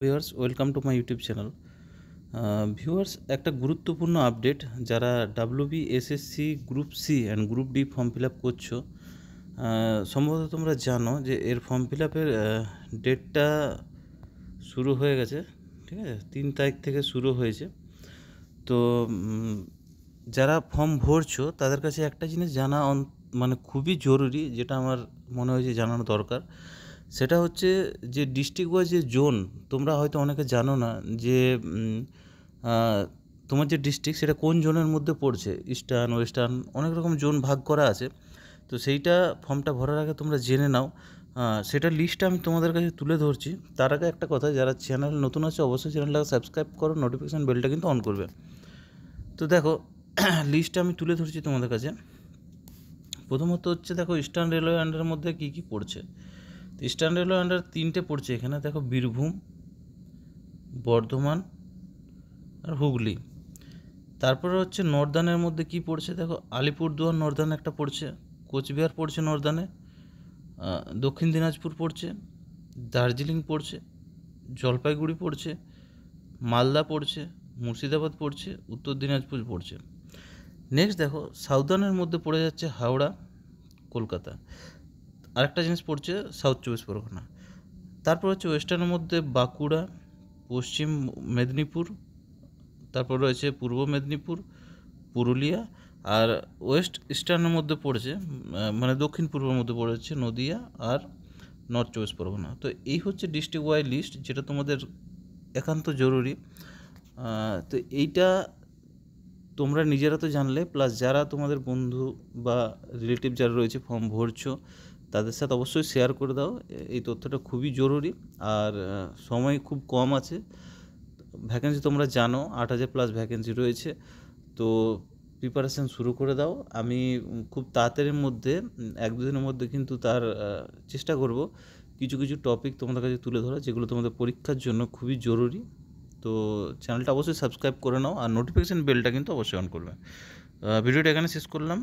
Viewers welcome to my YouTube channel. Viewers, একটা গুরুত্বপূর্ণ update. যারা WB SSC group C and group D form fill up করছো, সম্ভবত তোমরা জানো যে এর ফর্ম ফিল আপের ডেটটা শুরু হয়ে গেছে। ঠিক আছে, 3 তারিখ থেকে শুরু হয়েছে। তো যারা ফর্ম ভরছো তাদের কাছে একটা জিনিস জানা মানে খুবই জরুরি, যেটা আমার মনে হয়েছে জানানো দরকার। সেটা হচ্ছে যে ডিস্ট্রিক্ট ওয়াইজ যে জোন, তোমরা হয়তো অনেকে জানো না যে তোমার যে ডিস্ট্রিক্ট সেটা কোন জোনের মধ্যে পড়ছে। ইস্টার্ন, ওয়েস্টার্ন, অনেক রকম জোন ভাগ করা আছে। তো সেইটা ফর্মটা ভরার আগে তোমরা জেনে নাও। সেটার লিস্টটা আমি তোমাদের কাছে তুলে ধরছি। তার আগে একটা কথা, যারা চ্যানেল নতুন আছে অবশ্যই চ্যানেলটাকে সাবস্ক্রাইব করো, নোটিফিকেশান বেলটা কিন্তু অন করবে। তো দেখো, লিস্টটা আমি তুলে ধরছি তোমাদের কাছে। প্রথমত হচ্ছে, দেখো ইস্টার্ন রেলওয়ে আন্ডারের মধ্যে কী কী পড়ছে। ইস্টার্ন রেলওয়ে আন্ডার 3টে পড়ছে এখানে। দেখো, বীরভূম, বর্ধমান আর হুগলি। তারপরে হচ্ছে নর্দার্নের মধ্যে কি পড়ছে, দেখো আলিপুরদুয়ার নর্দার্ন একটা পড়ছে, কোচবিহার পড়ছে নর্দার্নে, দক্ষিণ দিনাজপুর পড়ছে, দার্জিলিং পড়ছে, জলপাইগুড়ি পড়ছে, মালদা পড়ছে, মুর্শিদাবাদ পড়ছে, উত্তর দিনাজপুর পড়ছে। নেক্সট দেখো, সাউদার্নের মধ্যে পড়ে যাচ্ছে হাওড়া, কলকাতা। আরেকটা জিনিস পড়ছে সাউথ 24 পরগনা। তারপর হচ্ছে ওয়েস্টার্নের মধ্যে বাঁকুড়া, পশ্চিম মেদিনীপুর, তারপর রয়েছে পূর্ব মেদিনীপুর, পুরুলিয়া। আর ওয়েস্ট ইস্টার্নের মধ্যে পড়েছে, মানে দক্ষিণ পূর্বের মধ্যে পড়েছে নদিয়া আর নর্থ 24 পরগনা। তো এই হচ্ছে ডিস্ট্রিক্ট ওয়াইজ লিস্ট, যেটা তোমাদের একান্ত জরুরি। তো এইটা তোমরা নিজেরা তো জানলে, প্লাস যারা তোমাদের বন্ধু বা রিলেটিভ যারা রয়েছে ফর্ম ভরছো তাদের সাথে অবশ্যই শেয়ার করে দাও। এই তথ্যটা খুবই জরুরি। আর সময় খুব কম আছে। ভ্যাকেন্সি তোমরা জানো 8,000+ ভ্যাকেন্সি রয়েছে। তো প্রিপারেশান শুরু করে দাও। আমি খুব তাড়াতাড়ির মধ্যে 1-2 দিনের মধ্যে কিন্তু তার চেষ্টা করব কিছু কিছু টপিক তোমাদের কাছে তুলে ধরা, যেগুলো তোমাদের পরীক্ষার জন্য খুবই জরুরি। তো চ্যানেলটা অবশ্যই সাবস্ক্রাইব করে নাও, আর নোটিফিকেশান বেলটা কিন্তু অবশ্যই অন করবে। ভিডিওটা এখানে শেষ করলাম।